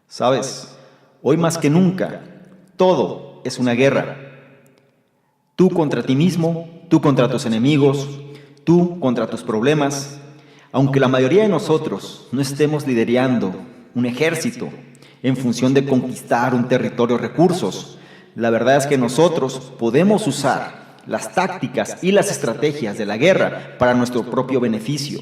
Sabes, hoy más que nunca, todo es una guerra. Tú contra ti mismo, tú contra tus enemigos, tú contra tus problemas. Aunque la mayoría de nosotros no estemos liderando un ejército en función de conquistar un territorio o recursos, la verdad es que nosotros podemos usar las tácticas y las estrategias de la guerra para nuestro propio beneficio.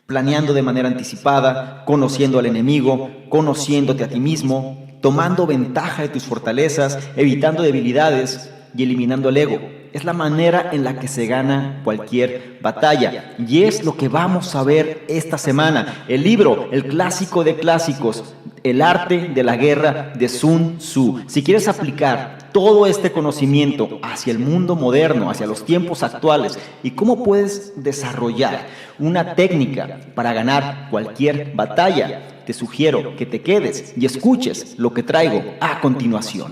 Planeando de manera anticipada, conociendo al enemigo, conociéndote a ti mismo, tomando ventaja de tus fortalezas, evitando debilidades y eliminando el ego. Es la manera en la que se gana cualquier batalla. Y es lo que vamos a ver esta semana. El libro, el clásico de clásicos, El arte de la guerra de Sun Tzu. Si quieres aplicar todo este conocimiento hacia el mundo moderno, hacia los tiempos actuales, y cómo puedes desarrollar una técnica para ganar cualquier batalla, te sugiero que te quedes y escuches lo que traigo a continuación.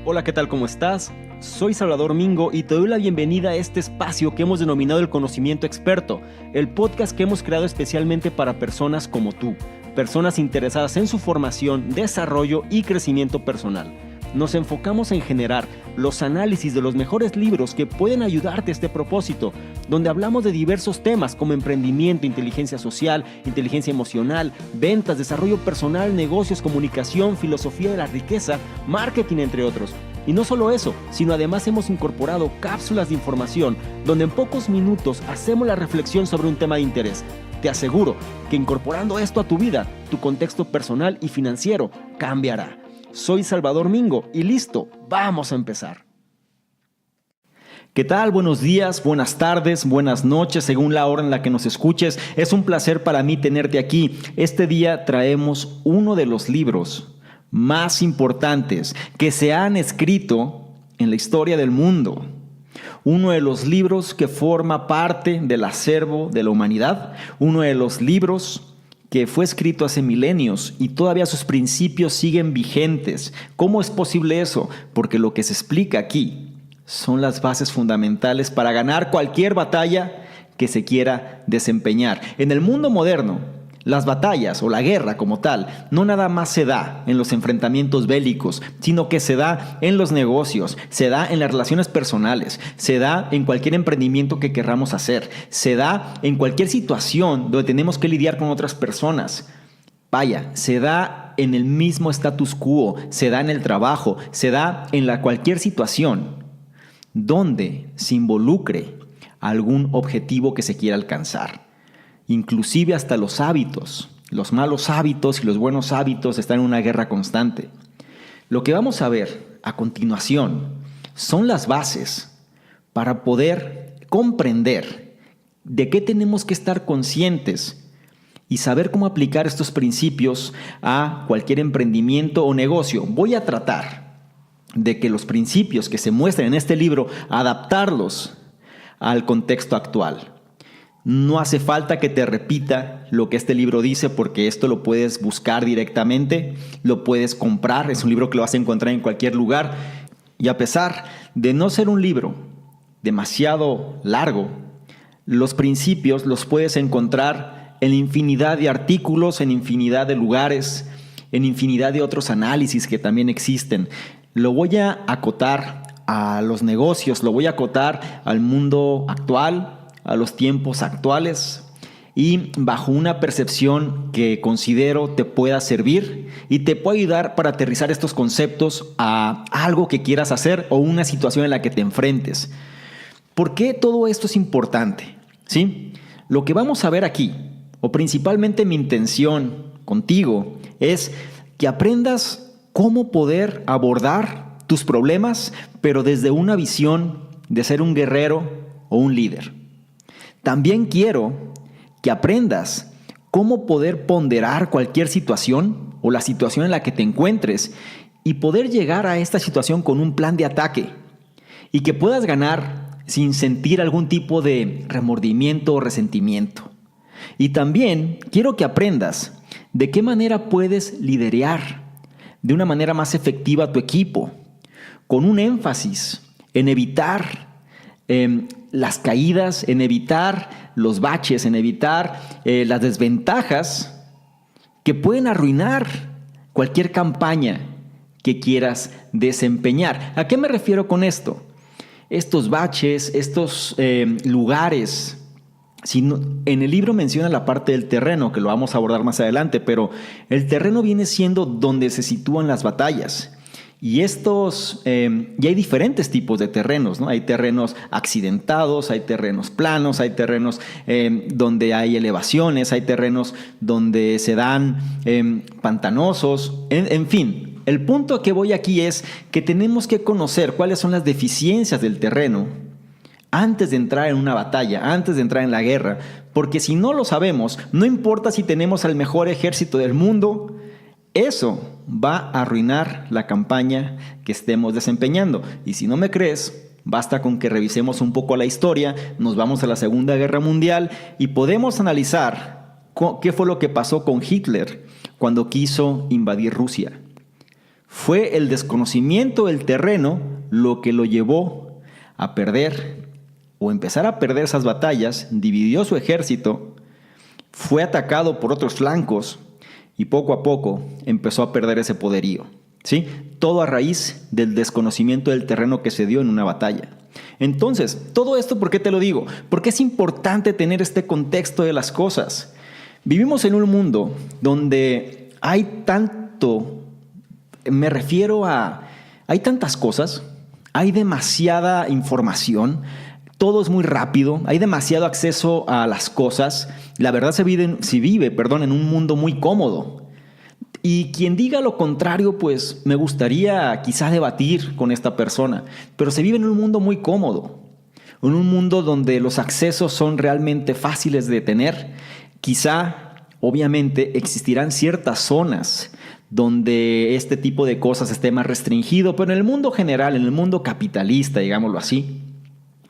Hola, ¿qué tal? ¿Cómo estás? Soy Salvador Mingo y te doy la bienvenida a este espacio que hemos denominado El Conocimiento Experto, el podcast que hemos creado especialmente para personas como tú, personas interesadas en su formación, desarrollo y crecimiento personal. Nos enfocamos en generar los análisis de los mejores libros que pueden ayudarte a este propósito, donde hablamos de diversos temas como emprendimiento, inteligencia social, inteligencia emocional, ventas, desarrollo personal, negocios, comunicación, filosofía de la riqueza, marketing, entre otros. Y no solo eso, sino además hemos incorporado cápsulas de información donde en pocos minutos hacemos la reflexión sobre un tema de interés. Te aseguro que incorporando esto a tu vida, tu contexto personal y financiero cambiará. Soy Salvador Mingo y listo, vamos a empezar. ¿Qué tal? Buenos días, buenas tardes, buenas noches, según la hora en la que nos escuches. Es un placer para mí tenerte aquí. Este día traemos uno de los libros más importantes que se han escrito en la historia del mundo. Uno de los libros que forma parte del acervo de la humanidad. Uno de los libros que fue escrito hace milenios y todavía sus principios siguen vigentes. ¿Cómo es posible eso? Porque lo que se explica aquí son las bases fundamentales para ganar cualquier batalla que se quiera desempeñar. En el mundo moderno, las batallas o la guerra como tal no nada más se da en los enfrentamientos bélicos, sino que se da en los negocios, se da en las relaciones personales, se da en cualquier emprendimiento que querramos hacer, se da en cualquier situación donde tenemos que lidiar con otras personas. Vaya, se da en el mismo status quo, se da en el trabajo, se da en cualquier situación donde se involucre algún objetivo que se quiera alcanzar. Inclusive hasta los hábitos, los malos hábitos y los buenos hábitos están en una guerra constante. Lo que vamos a ver a continuación son las bases para poder comprender de qué tenemos que estar conscientes y saber cómo aplicar estos principios a cualquier emprendimiento o negocio. Voy a tratar de que los principios que se muestran en este libro, adaptarlos al contexto actual. No hace falta que te repita lo que este libro dice porque esto lo puedes buscar directamente, lo puedes comprar, es un libro que lo vas a encontrar en cualquier lugar. Y a pesar de no ser un libro demasiado largo, los principios los puedes encontrar en infinidad de artículos, en infinidad de lugares, en infinidad de otros análisis que también existen. Lo voy a acotar a los negocios, lo voy a acotar al mundo actual, a los tiempos actuales y bajo una percepción que considero te pueda servir y te puede ayudar para aterrizar estos conceptos a algo que quieras hacer o una situación en la que te enfrentes. ¿Por qué todo esto es importante? ¿Sí? Lo que vamos a ver aquí, o principalmente mi intención contigo, es que aprendas cómo poder abordar tus problemas, pero desde una visión de ser un guerrero o un líder. También quiero que aprendas cómo poder ponderar cualquier situación o la situación en la que te encuentres y poder llegar a esta situación con un plan de ataque y que puedas ganar sin sentir algún tipo de remordimiento o resentimiento. Y también quiero que aprendas de qué manera puedes liderar de una manera más efectiva a tu equipo, con un énfasis en evitar las caídas, en evitar los baches, en evitar las desventajas que pueden arruinar cualquier campaña que quieras desempeñar. ¿A qué me refiero con esto? Estos baches, estos lugares. En el libro menciona la parte del terreno, que lo vamos a abordar más adelante, pero el terreno viene siendo donde se sitúan las batallas. Y hay diferentes tipos de terrenos, ¿no? Hay terrenos accidentados, hay terrenos planos, hay terrenos donde hay elevaciones, hay terrenos donde se dan pantanosos, en fin. El punto a que voy aquí es que tenemos que conocer cuáles son las deficiencias del terreno antes de entrar en una batalla, antes de entrar en la guerra, porque si no lo sabemos, no importa si tenemos al mejor ejército del mundo, eso va a arruinar la campaña que estemos desempeñando. Y si no me crees, basta con que revisemos un poco la historia, nos vamos a la Segunda Guerra Mundial y podemos analizar qué fue lo que pasó con Hitler cuando quiso invadir Rusia. Fue el desconocimiento del terreno lo que lo llevó a perder o empezar a perder esas batallas, dividió su ejército, fue atacado por otros flancos y poco a poco empezó a perder ese poderío, ¿sí? Todo a raíz del desconocimiento del terreno que se dio en una batalla. Entonces, todo esto, ¿por qué te lo digo? Porque es importante tener este contexto de las cosas. Vivimos en un mundo donde hay tanto, hay tantas cosas, hay demasiada información, todo es muy rápido, hay demasiado acceso a las cosas. La verdad se vive en un mundo muy cómodo. Y quien diga lo contrario, pues me gustaría quizá debatir con esta persona. Pero se vive en un mundo muy cómodo, en un mundo donde los accesos son realmente fáciles de tener. Quizá, obviamente, existirán ciertas zonas donde este tipo de cosas esté más restringido, pero en el mundo general, en el mundo capitalista, digámoslo así,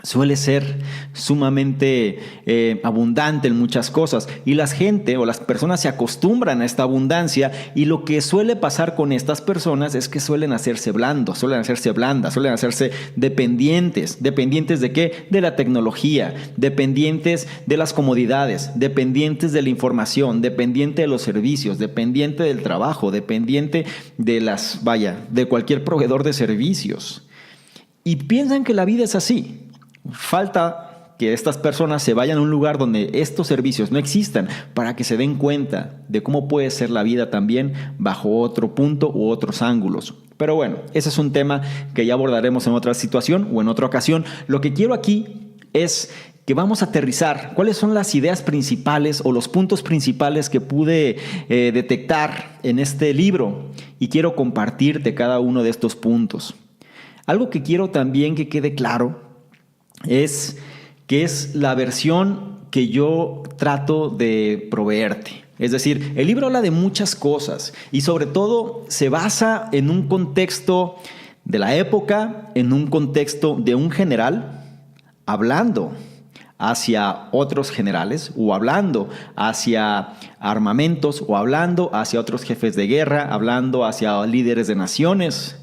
suele ser sumamente abundante en muchas cosas y la gente o las personas se acostumbran a esta abundancia y lo que suele pasar con estas personas es que suelen hacerse blandos, suelen hacerse blandas, suelen hacerse dependientes. ¿Dependientes de qué? De la tecnología, dependientes de las comodidades, dependientes de la información, dependiente de los servicios, dependiente del trabajo, dependiente de cualquier proveedor de servicios. Y piensan que la vida es así. Falta que estas personas se vayan a un lugar donde estos servicios no existan para que se den cuenta de cómo puede ser la vida también bajo otro punto u otros ángulos. Pero bueno, ese es un tema que ya abordaremos en otra situación o en otra ocasión. Lo que quiero aquí es que vamos a aterrizar cuáles son las ideas principales o los puntos principales que pude detectar en este libro y quiero compartirte cada uno de estos puntos. Algo que quiero también que quede claro es que es la versión que yo trato de proveerte. Es decir, el libro habla de muchas cosas y sobre todo se basa en un contexto de la época, en un contexto de un general hablando hacia otros generales o hablando hacia armamentos o hablando hacia otros jefes de guerra, hablando hacia líderes de naciones,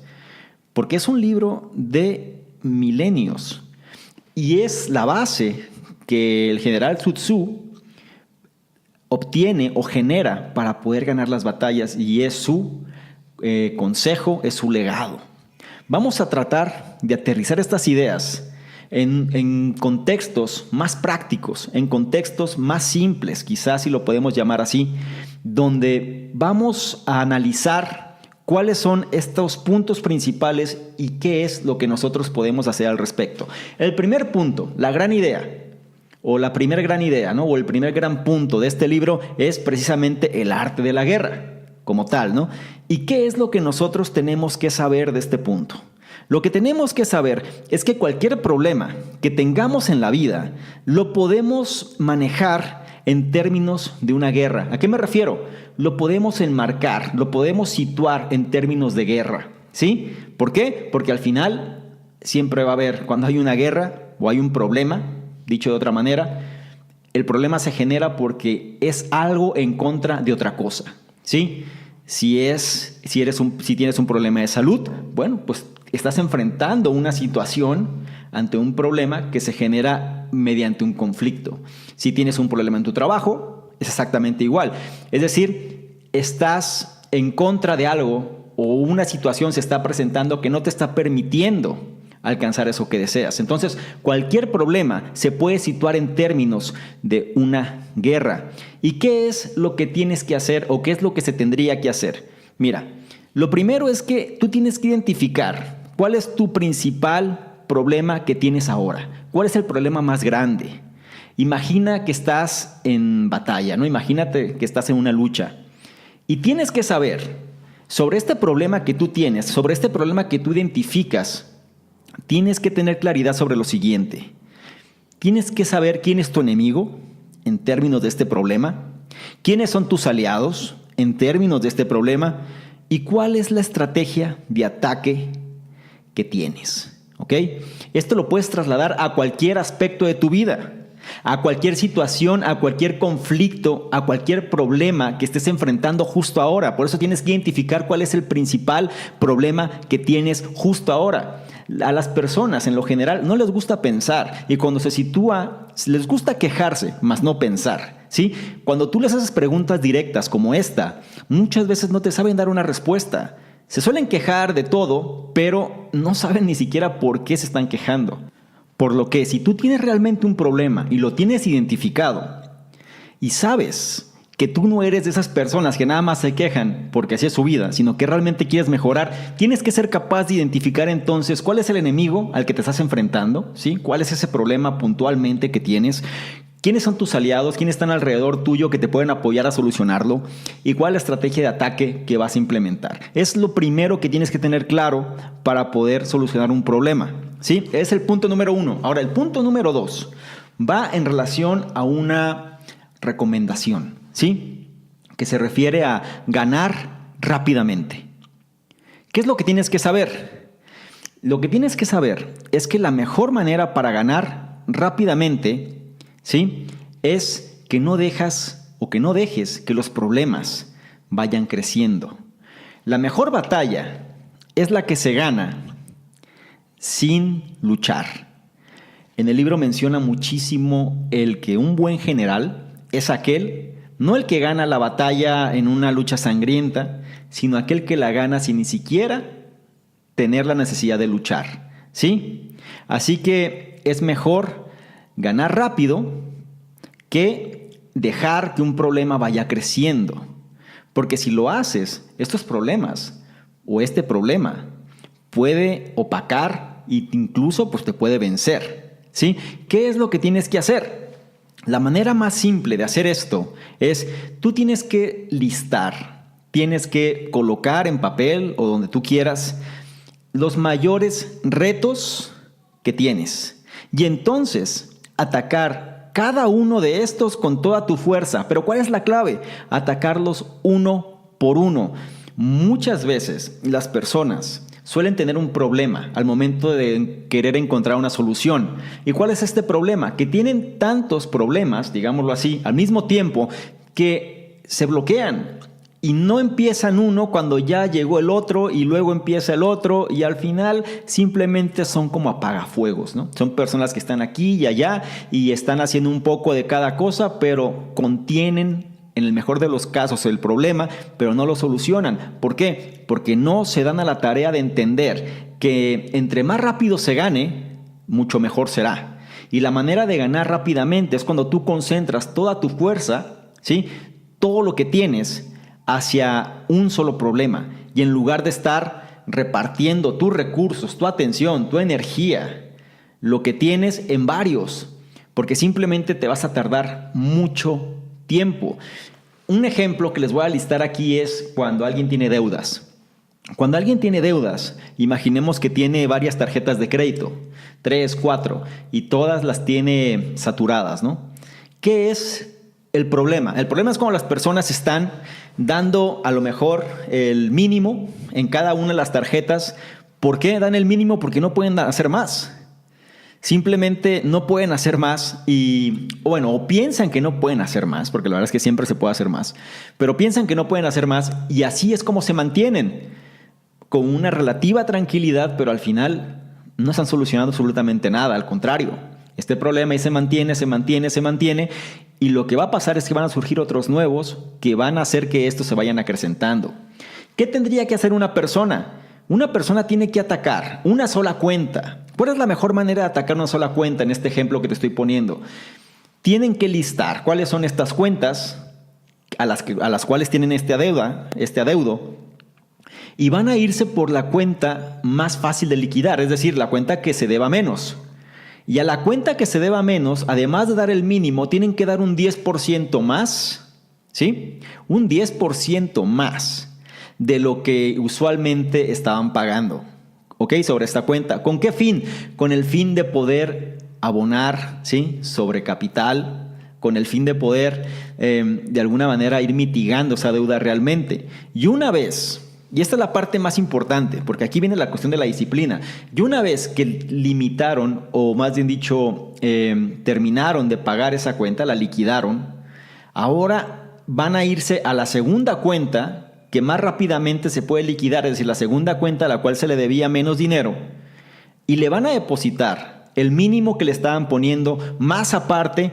porque es un libro de milenios. Y es la base que el general Sun Tzu obtiene o genera para poder ganar las batallas y es su consejo, es su legado. Vamos a tratar de aterrizar estas ideas en contextos más prácticos, en contextos más simples, quizás si lo podemos llamar así, donde vamos a analizar ¿cuáles son estos puntos principales y qué es lo que nosotros podemos hacer al respecto? El primer punto, la gran idea, o la primera gran idea, ¿no? O el primer gran punto de este libro es precisamente el arte de la guerra, como tal, ¿no? ¿Y qué es lo que nosotros tenemos que saber de este punto? Lo que tenemos que saber es que cualquier problema que tengamos en la vida lo podemos manejar en términos de una guerra. ¿A qué me refiero? Lo podemos enmarcar, lo podemos situar en términos de guerra, ¿sí? ¿Por qué? Porque al final siempre va a haber, cuando hay una guerra o hay un problema, dicho de otra manera, el problema se genera porque es algo en contra de otra cosa, ¿sí? Si tienes un problema de salud, bueno, pues estás enfrentando una situación ante un problema que se genera mediante un conflicto. Si tienes un problema en tu trabajo, es exactamente igual. Es decir, estás en contra de algo o una situación se está presentando que no te está permitiendo alcanzar eso que deseas. Entonces, cualquier problema se puede situar en términos de una guerra. ¿Y qué es lo que tienes que hacer o qué es lo que se tendría que hacer? Mira, lo primero es que tú tienes que identificar cuál es tu principal problema que tienes ahora. ¿Cuál es el problema más grande? Imagina que estás en batalla, ¿no? Imagínate que estás en una lucha y tienes que saber sobre este problema que tú tienes, sobre este problema que tú identificas. Tienes que tener claridad sobre lo siguiente. Tienes que saber quién es tu enemigo en términos de este problema, quiénes son tus aliados en términos de este problema y cuál es la estrategia de ataque que tienes. ¿Ok? Esto lo puedes trasladar a cualquier aspecto de tu vida, a cualquier situación, a cualquier conflicto, a cualquier problema que estés enfrentando justo ahora. Por eso tienes que identificar cuál es el principal problema que tienes justo ahora. A las personas en lo general no les gusta pensar y cuando se sitúa, les gusta quejarse, más no pensar, ¿sí? Cuando tú les haces preguntas directas como esta, muchas veces no te saben dar una respuesta. Se suelen quejar de todo, pero no saben ni siquiera por qué se están quejando. Por lo que si tú tienes realmente un problema y lo tienes identificado y sabes que tú no eres de esas personas que nada más se quejan porque así es su vida, sino que realmente quieres mejorar, tienes que ser capaz de identificar entonces cuál es el enemigo al que te estás enfrentando, ¿sí? ¿Cuál es ese problema puntualmente que tienes? ¿Quiénes son tus aliados? ¿Quiénes están alrededor tuyo que te pueden apoyar a solucionarlo? ¿Y cuál es la estrategia de ataque que vas a implementar? Es lo primero que tienes que tener claro para poder solucionar un problema, ¿sí? Es el punto número 1. Ahora, el punto número 2 va en relación a una recomendación, ¿sí? Que se refiere a ganar rápidamente. ¿Qué es lo que tienes que saber? Lo que tienes que saber es que la mejor manera para ganar rápidamente, ¿sí? Es que no dejes que los problemas vayan creciendo. La mejor batalla es la que se gana sin luchar. En el libro menciona muchísimo el que un buen general es aquel, no el que gana la batalla en una lucha sangrienta, sino aquel que la gana sin ni siquiera tener la necesidad de luchar, ¿sí? Así que es mejor ganar rápido que dejar que un problema vaya creciendo. Porque si lo haces, estos problemas o este problema puede opacar e incluso pues, te puede vencer, ¿sí? ¿Qué es lo que tienes que hacer? La manera más simple de hacer esto es, tú tienes que listar, tienes que colocar en papel o donde tú quieras los mayores retos que tienes y entonces atacar cada uno de estos con toda tu fuerza. Pero ¿cuál es la clave? Atacarlos uno por uno. Muchas veces las personas suelen tener un problema al momento de querer encontrar una solución. ¿Y cuál es este problema? Que tienen tantos problemas, digámoslo así, al mismo tiempo que se bloquean y no empiezan uno cuando ya llegó el otro y luego empieza el otro y al final simplemente son como apagafuegos, ¿no? Son personas que están aquí y allá y están haciendo un poco de cada cosa, pero contienen en el mejor de los casos el problema, pero no lo solucionan. ¿Por qué? Porque no se dan a la tarea de entender que entre más rápido se gane, mucho mejor será. Y la manera de ganar rápidamente es cuando tú concentras toda tu fuerza, ¿sí? Todo lo que tienes hacia un solo problema. Y en lugar de estar repartiendo tus recursos, tu atención, tu energía, lo que tienes en varios, porque simplemente te vas a tardar mucho tiempo. Un ejemplo que les voy a listar aquí es cuando alguien tiene deudas. Cuando alguien tiene deudas, imaginemos que tiene varias tarjetas de crédito, 3, 4, y todas las tiene saturadas, ¿no? ¿Qué es el problema? El problema es cuando las personas están dando a lo mejor el mínimo en cada una de las tarjetas. ¿Por qué dan el mínimo? Porque no pueden hacer más. Simplemente no pueden hacer más y, bueno, o piensan que no pueden hacer más, porque la verdad es que siempre se puede hacer más, pero piensan que no pueden hacer más y así es como se mantienen, con una relativa tranquilidad, pero al final no están solucionando absolutamente nada, al contrario, este problema ahí se mantiene y lo que va a pasar es que van a surgir otros nuevos que van a hacer que estos se vayan acrecentando. ¿Qué tendría que hacer una persona? Una persona tiene que atacar una sola cuenta. ¿Cuál es la mejor manera de atacar una sola cuenta en este ejemplo que te estoy poniendo? Tienen que listar cuáles son estas cuentas a las cuales tienen este adeudo, y van a irse por la cuenta más fácil de liquidar, es decir, la cuenta que se deba menos. Y a la cuenta que se deba menos, además de dar el mínimo, tienen que dar un 10% más, ¿sí? Un 10% más de lo que usualmente estaban pagando, ¿ok? Sobre esta cuenta. ¿Con qué fin? Con el fin de poder abonar, ¿sí? Sobre capital, con el fin de poder de alguna manera ir mitigando esa deuda realmente. Y una vez, y esta es la parte más importante, porque aquí viene la cuestión de la disciplina, y una vez que limitaron, o más bien dicho, terminaron de pagar esa cuenta, la liquidaron, ahora van a irse a la segunda cuenta que más rápidamente se puede liquidar, es decir, la segunda cuenta a la cual se le debía menos dinero, y le van a depositar el mínimo que le estaban poniendo, más aparte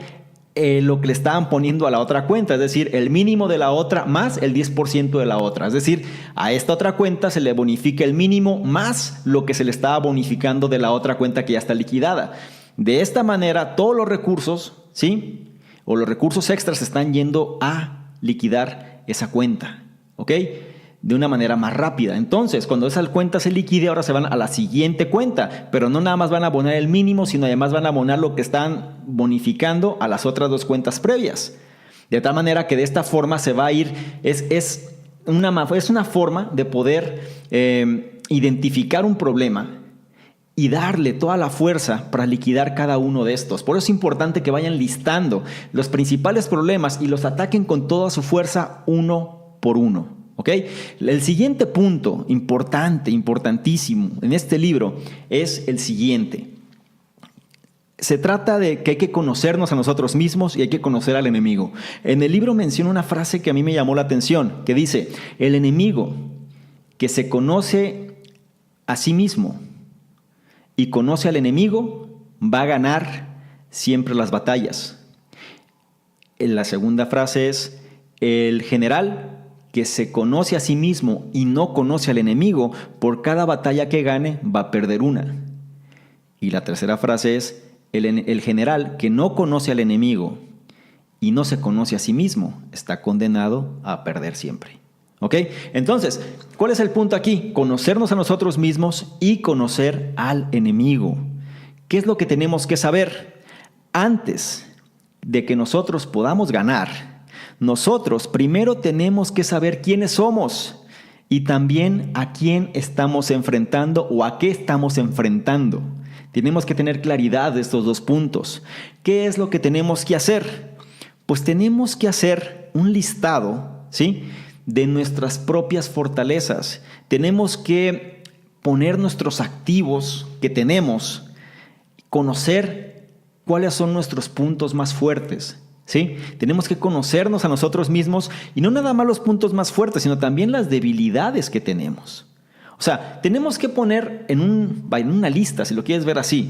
lo que le estaban poniendo a la otra cuenta, es decir, el mínimo de la otra más el 10% de la otra. Es decir, a esta otra cuenta se le bonifica el mínimo más lo que se le estaba bonificando de la otra cuenta que ya está liquidada. De esta manera, todos los recursos, ¿sí? O los recursos extras están yendo a liquidar esa cuenta, ¿ok? De una manera más rápida. Entonces, cuando esa cuenta se liquide, ahora se van a la siguiente cuenta, pero no nada más van a abonar el mínimo, sino además van a abonar lo que están bonificando a las otras dos cuentas previas. De tal manera que de esta forma se va a ir, es una forma de poder identificar un problema y darle toda la fuerza para liquidar cada uno de estos. Por eso es importante que vayan listando los principales problemas y los ataquen con toda su fuerza uno por uno. ¿Okay? El siguiente punto importantísimo en este libro es el siguiente. Se trata de que hay que conocernos a nosotros mismos y hay que conocer al enemigo. En el libro menciona una frase que a mí me llamó la atención, que dice: el enemigo que se conoce a sí mismo y conoce al enemigo va a ganar siempre las batallas. La segunda frase es: el general que se conoce a sí mismo y no conoce al enemigo, por cada batalla que gane va a perder una. Y la tercera frase es: el general que no conoce al enemigo y no se conoce a sí mismo está condenado a perder siempre. ¿Ok? Entonces, ¿cuál es el punto aquí? Conocernos a nosotros mismos y conocer al enemigo. ¿Qué es lo que tenemos que saber? Antes de que nosotros podamos ganar, nosotros primero tenemos que saber quiénes somos y también a quién estamos enfrentando o a qué estamos enfrentando. Tenemos que tener claridad de estos dos puntos. ¿Qué es lo que tenemos que hacer? Pues tenemos que hacer un listado, ¿sí?, de nuestras propias fortalezas. Tenemos que poner nuestros activos que tenemos, conocer cuáles son nuestros puntos más fuertes. ¿Sí? Tenemos que conocernos a nosotros mismos y no nada más los puntos más fuertes, sino también las debilidades que tenemos. O sea, tenemos que poner en una lista, si lo quieres ver así,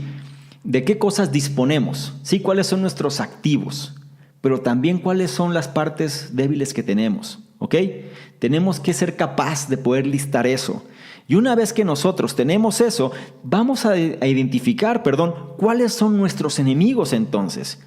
de qué cosas disponemos, ¿sí? Cuáles son nuestros activos, pero también cuáles son las partes débiles que tenemos, ¿ok? Tenemos que ser capaz de poder listar eso. Y una vez que nosotros tenemos eso, vamos a identificar, cuáles son nuestros enemigos entonces.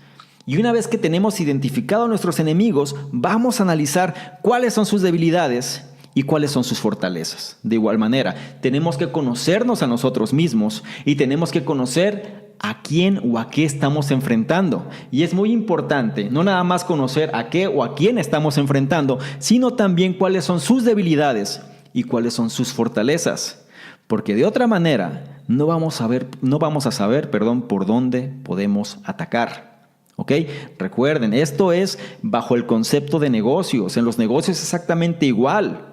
Y una vez que tenemos identificado a nuestros enemigos, vamos a analizar cuáles son sus debilidades y cuáles son sus fortalezas. De igual manera, tenemos que conocernos a nosotros mismos y tenemos que conocer a quién o a qué estamos enfrentando. Y es muy importante no nada más conocer a qué o a quién estamos enfrentando, sino también cuáles son sus debilidades y cuáles son sus fortalezas. Porque de otra manera no vamos a saber por dónde podemos atacar. ¿Ok? Recuerden, esto es bajo el concepto de negocios. En los negocios es exactamente igual.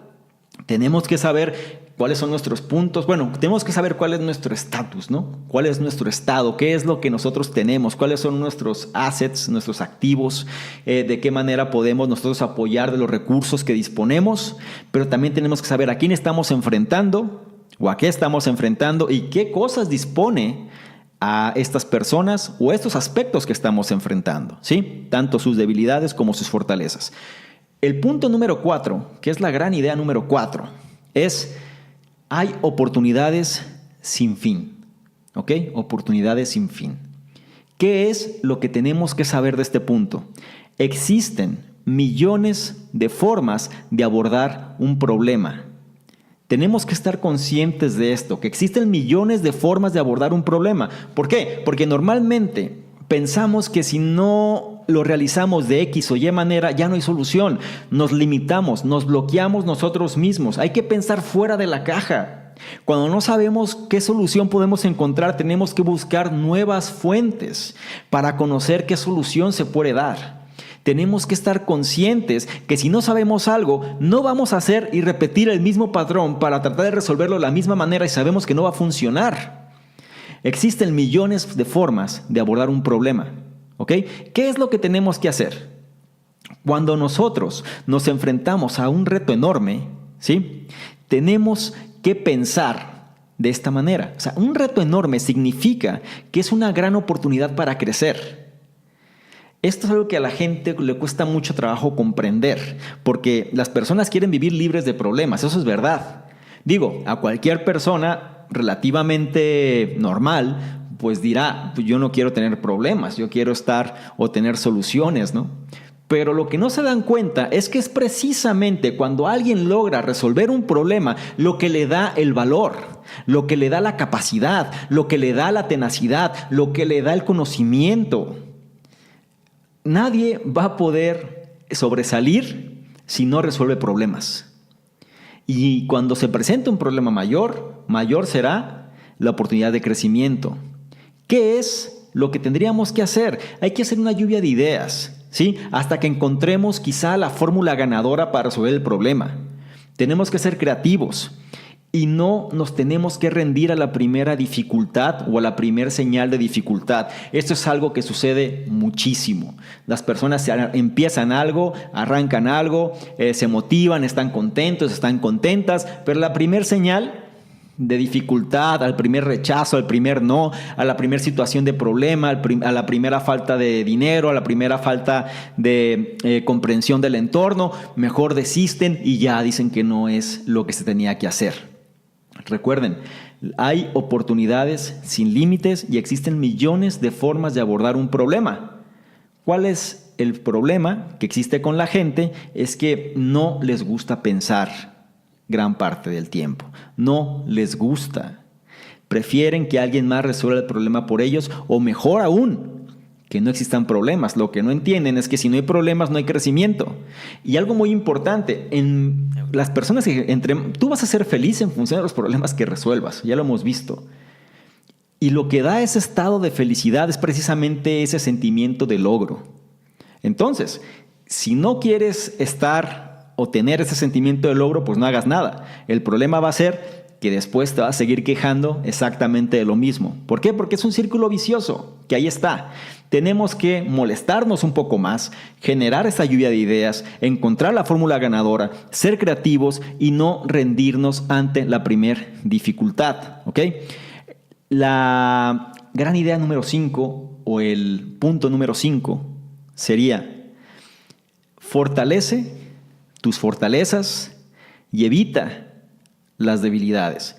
Tenemos que saber cuáles son nuestros puntos. Bueno, tenemos que saber cuál es nuestro estatus, ¿no? ¿Cuál es nuestro estado? ¿Qué es lo que nosotros tenemos? ¿Cuáles son nuestros assets, nuestros activos? ¿De qué manera podemos nosotros apoyar de los recursos que disponemos? Pero también tenemos que saber a quién estamos enfrentando o a qué estamos enfrentando y qué cosas dispone a estas personas o estos aspectos que estamos enfrentando, ¿sí? Tanto sus debilidades como sus fortalezas. El punto número 4, que es la gran idea número 4, hay oportunidades sin fin. ¿Ok? Oportunidades sin fin. ¿Qué es lo que tenemos que saber de este punto? Existen millones de formas de abordar un problema. Tenemos que estar conscientes de esto, que existen millones de formas de abordar un problema. ¿Por qué? Porque normalmente pensamos que si no lo realizamos de X o Y manera, ya no hay solución. Nos limitamos, nos bloqueamos nosotros mismos. Hay que pensar fuera de la caja. Cuando no sabemos qué solución podemos encontrar, tenemos que buscar nuevas fuentes para conocer qué solución se puede dar. Tenemos que estar conscientes que si no sabemos algo, no vamos a hacer y repetir el mismo patrón para tratar de resolverlo de la misma manera y sabemos que no va a funcionar. Existen millones de formas de abordar un problema. ¿Ok? ¿Qué es lo que tenemos que hacer? Cuando nosotros nos enfrentamos a un reto enorme, ¿sí? Tenemos que pensar de esta manera. O sea, un reto enorme significa que es una gran oportunidad para crecer. Esto es algo que a la gente le cuesta mucho trabajo comprender, porque las personas quieren vivir libres de problemas, eso es verdad. Digo, a cualquier persona relativamente normal, pues dirá, yo no quiero tener problemas, yo quiero estar o tener soluciones, ¿no? Pero lo que no se dan cuenta es que es precisamente cuando alguien logra resolver un problema lo que le da el valor, lo que le da la capacidad, lo que le da la tenacidad, lo que le da el conocimiento. Nadie va a poder sobresalir si no resuelve problemas. Y cuando se presenta un problema mayor, mayor será la oportunidad de crecimiento. ¿Qué es lo que tendríamos que hacer? Hay que hacer una lluvia de ideas, ¿sí? Hasta que encontremos quizá la fórmula ganadora para resolver el problema. Tenemos que ser creativos. Y no nos tenemos que rendir a la primera dificultad o a la primera señal de dificultad. Esto es algo que sucede muchísimo. Las personas empiezan algo, arrancan algo, se motivan, están contentos, están contentas, pero la primera señal de dificultad, al primer rechazo, al primer no, a la primera situación de problema, a la primera falta de dinero, a la primera falta de comprensión del entorno, mejor desisten y ya dicen que no es lo que se tenía que hacer. Recuerden, hay oportunidades sin límites y existen millones de formas de abordar un problema. ¿Cuál es el problema que existe con la gente? Es que no les gusta pensar gran parte del tiempo. No les gusta. Prefieren que alguien más resuelva el problema por ellos o mejor aún, que no existan problemas. Lo que no entienden es que si no hay problemas no hay crecimiento. Y algo muy importante, en las personas tú vas a ser feliz en función de los problemas que resuelvas, ya lo hemos visto. Y lo que da ese estado de felicidad es precisamente ese sentimiento de logro. Entonces, si no quieres estar o tener ese sentimiento de logro, pues no hagas nada. El problema va a ser que después te vas a seguir quejando exactamente de lo mismo. ¿Por qué? Porque es un círculo vicioso, que ahí está. Tenemos que molestarnos un poco más, generar esa lluvia de ideas, encontrar la fórmula ganadora, ser creativos y no rendirnos ante la primer dificultad. ¿Ok? La gran idea número 5 o el punto número 5 sería: fortalece tus fortalezas y evita las debilidades.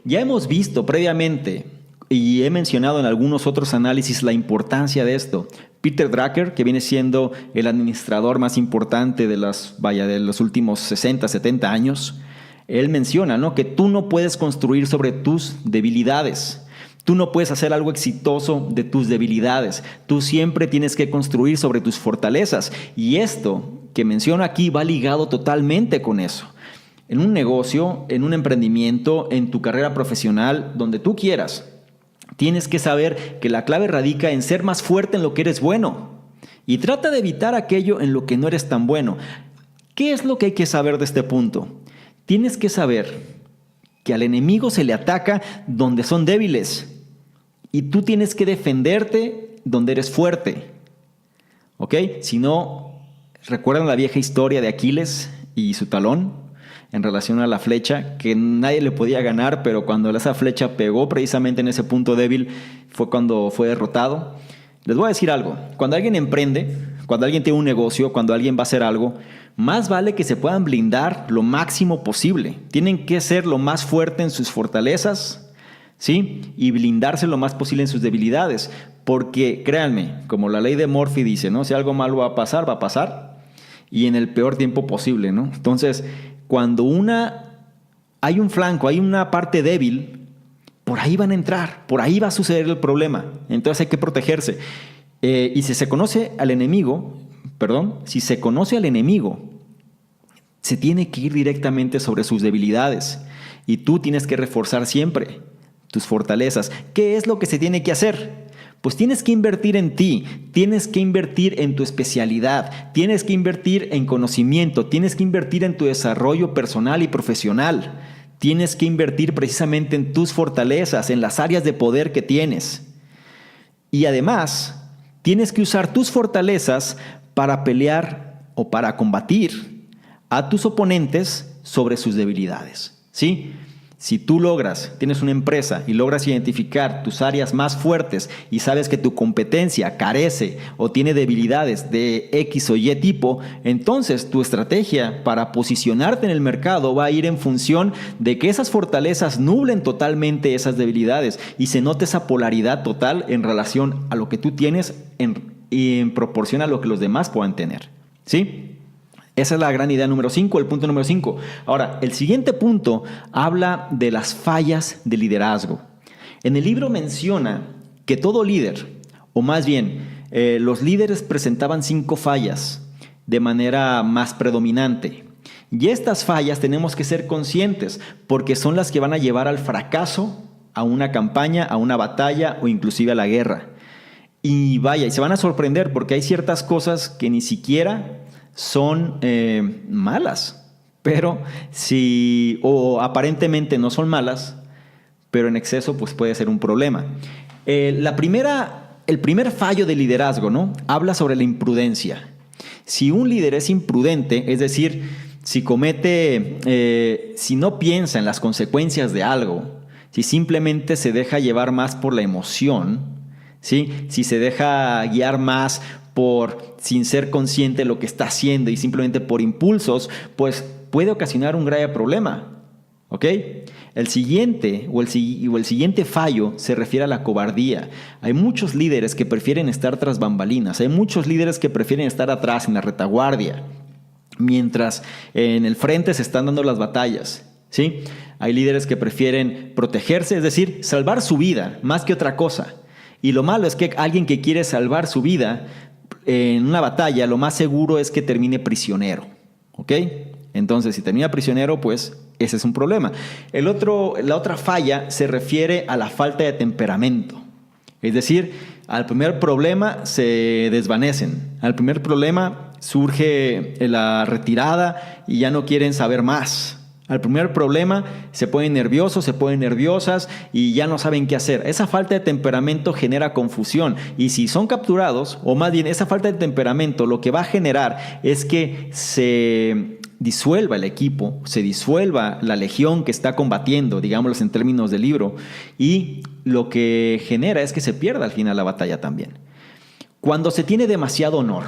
Ya hemos visto previamente y he mencionado en algunos otros análisis la importancia de esto. Peter Drucker, que viene siendo el administrador más importante de los últimos 60, 70 años, él menciona, ¿no?, que tú no puedes construir sobre tus debilidades. Tú no puedes hacer algo exitoso de tus debilidades. Tú siempre tienes que construir sobre tus fortalezas. Y esto que menciono aquí va ligado totalmente con eso. En un negocio, en un emprendimiento, en tu carrera profesional, donde tú quieras, tienes que saber que la clave radica en ser más fuerte en lo que eres bueno y trata de evitar aquello en lo que no eres tan bueno. ¿Qué es lo que hay que saber de este punto? Tienes que saber que al enemigo se le ataca donde son débiles y tú tienes que defenderte donde eres fuerte. ¿Ok? Si no, ¿recuerdan la vieja historia de Aquiles y su talón en relación a la flecha? Que nadie le podía ganar, pero cuando esa flecha pegó precisamente en ese punto débil fue cuando fue derrotado. Les voy a decir algo: cuando alguien emprende, cuando alguien tiene un negocio, cuando alguien va a hacer algo, más vale que se puedan blindar lo máximo posible. Tienen que ser lo más fuerte en sus fortalezas, ¿sí? Y blindarse lo más posible en sus debilidades. Porque, créanme, como la ley de Murphy dice, ¿no? Si algo malo va a pasar. Y en el peor tiempo posible, ¿no? Entonces, cuando hay un flanco, hay una parte débil, por ahí van a entrar, por ahí va a suceder el problema. Entonces hay que protegerse. Y si se conoce al enemigo, se tiene que ir directamente sobre sus debilidades. Y tú tienes que reforzar siempre tus fortalezas. ¿Qué es lo que se tiene que hacer? Pues tienes que invertir en ti, tienes que invertir en tu especialidad, tienes que invertir en conocimiento, tienes que invertir en tu desarrollo personal y profesional, tienes que invertir precisamente en tus fortalezas, en las áreas de poder que tienes. Y además, tienes que usar tus fortalezas para pelear o para combatir a tus oponentes sobre sus debilidades, ¿sí? Si tú tienes una empresa y logras identificar tus áreas más fuertes y sabes que tu competencia carece o tiene debilidades de X o Y tipo, entonces tu estrategia para posicionarte en el mercado va a ir en función de que esas fortalezas nublen totalmente esas debilidades y se note esa polaridad total en relación a lo que tú tienes y en proporción a lo que los demás puedan tener, ¿sí? Esa es la gran idea número 5, el punto número 5. Ahora, el siguiente punto habla de las fallas de liderazgo. En el libro menciona que todo líder, o más bien, los líderes presentaban 5 fallas de manera más predominante. Y estas fallas tenemos que ser conscientes porque son las que van a llevar al fracaso, a una campaña, a una batalla o inclusive a la guerra. Y vaya, y se van a sorprender porque hay ciertas cosas que ni siquiera son malas, pero o aparentemente no son malas, pero en exceso pues puede ser un problema. El primer fallo de liderazgo, ¿no? Habla sobre la imprudencia. Si un líder es imprudente, es decir, si no piensa en las consecuencias de algo, si simplemente se deja llevar más por la emoción, ¿sí? Si se deja guiar más sin ser consciente de lo que está haciendo y simplemente por impulsos, pues puede ocasionar un grave problema. ¿Ok? El siguiente fallo se refiere a la cobardía. Hay muchos líderes que prefieren estar tras bambalinas, hay muchos líderes que prefieren estar atrás en la retaguardia, mientras en el frente se están dando las batallas, ¿sí? Hay líderes que prefieren protegerse, es decir, salvar su vida más que otra cosa. Y lo malo es que alguien que quiere salvar su vida en una batalla, lo más seguro es que termine prisionero, ¿ok? Entonces, si termina prisionero, pues ese es un problema. La otra falla se refiere a la falta de temperamento. Es decir, al primer problema se desvanecen. Al primer problema surge la retirada y ya no quieren saber más. Al primer problema se ponen nerviosos, se ponen nerviosas y ya no saben qué hacer. Esa falta de temperamento genera confusión y si son capturados, o más bien esa falta de temperamento lo que va a generar es que se disuelva el equipo, se disuelva la legión que está combatiendo, digámoslo en términos del libro, y lo que genera es que se pierda al final la batalla también. Cuando se tiene demasiado honor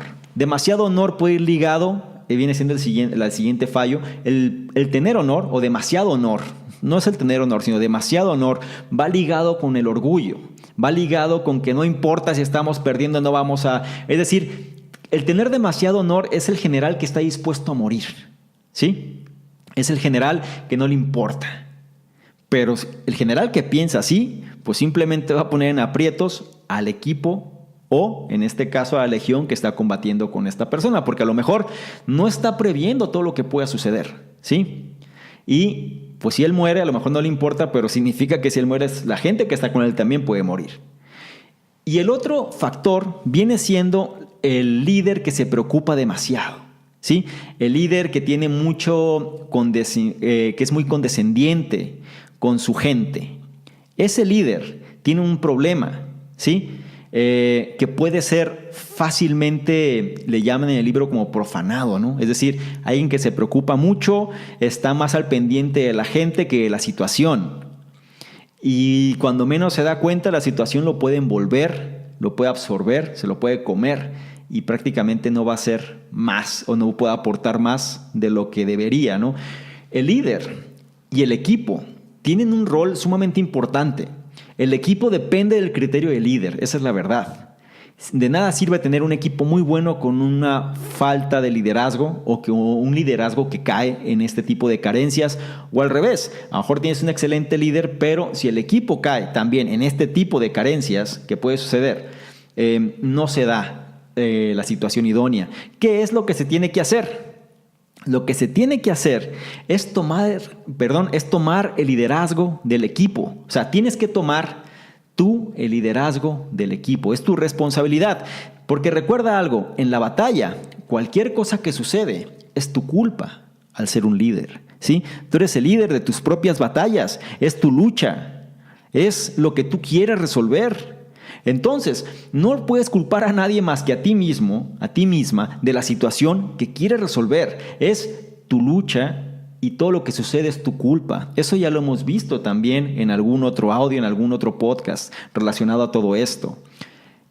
puede ir ligado, viene siendo el siguiente fallo, el tener honor o demasiado honor, no es el tener honor, sino demasiado honor, va ligado con el orgullo, va ligado con que no importa si estamos perdiendo, no vamos a... Es decir, el tener demasiado honor es el general que está dispuesto a morir, ¿sí? Es el general que no le importa. Pero el general que piensa así, pues simplemente va a poner en aprietos al equipo o, en este caso, a la legión que está combatiendo con esta persona, porque a lo mejor no está previendo todo lo que pueda suceder, ¿sí? Y pues si él muere, a lo mejor no le importa, pero significa que si él muere, la gente que está con él también puede morir. Y el otro factor viene siendo el líder que se preocupa demasiado, ¿sí? El líder que tiene que es muy condescendiente con su gente. Ese líder tiene un problema, ¿sí? Que puede ser fácilmente, le llaman en el libro como profanado, ¿no? Es decir, alguien que se preocupa mucho, está más al pendiente de la gente que de la situación. Y cuando menos se da cuenta, la situación lo puede envolver, lo puede absorber, se lo puede comer. y prácticamente no va a hacer más o no puede aportar más de lo que debería, ¿no? El líder y el equipo tienen un rol sumamente importante. El equipo depende del criterio del líder, esa es la verdad. De nada sirve tener un equipo muy bueno con una falta de liderazgo o un liderazgo que cae en este tipo de carencias, o al revés, a lo mejor tienes un excelente líder, pero si el equipo cae también en este tipo de carencias que puede suceder, no se da la situación idónea. ¿Qué es lo que se tiene que hacer? Lo que se tiene que hacer es tomar el liderazgo del equipo. O sea, tienes que tomar tú el liderazgo del equipo. Es tu responsabilidad. Porque recuerda algo, en la batalla, cualquier cosa que sucede es tu culpa al ser un líder, ¿sí? Tú eres el líder de tus propias batallas. Es tu lucha. Es lo que tú quieres resolver. Entonces, no puedes culpar a nadie más que a ti mismo, a ti misma, de la situación que quieres resolver. Es tu lucha y todo lo que sucede es tu culpa. Eso ya lo hemos visto también en algún otro audio, en algún otro podcast relacionado a todo esto.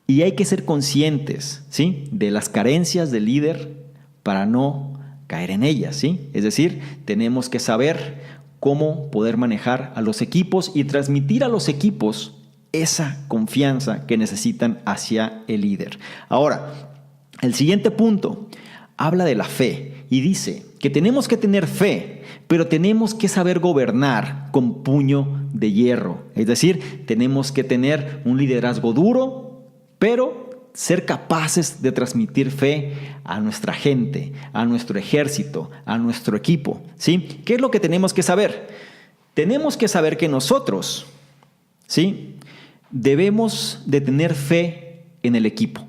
Y hay que ser conscientes, ¿sí?, de las carencias del líder para no caer en ellas, ¿sí? Es decir, tenemos que saber cómo poder manejar a los equipos y transmitir a los equipos esa confianza que necesitan hacia el líder. Ahora, el siguiente punto habla de la fe y dice que tenemos que tener fe, pero tenemos que saber gobernar con puño de hierro. Es decir, tenemos que tener un liderazgo duro, pero ser capaces de transmitir fe a nuestra gente, a nuestro ejército, a nuestro equipo, ¿sí? ¿Qué es lo que tenemos que saber? Tenemos que saber que nosotros, ¿sí?, debemos de tener fe en el equipo,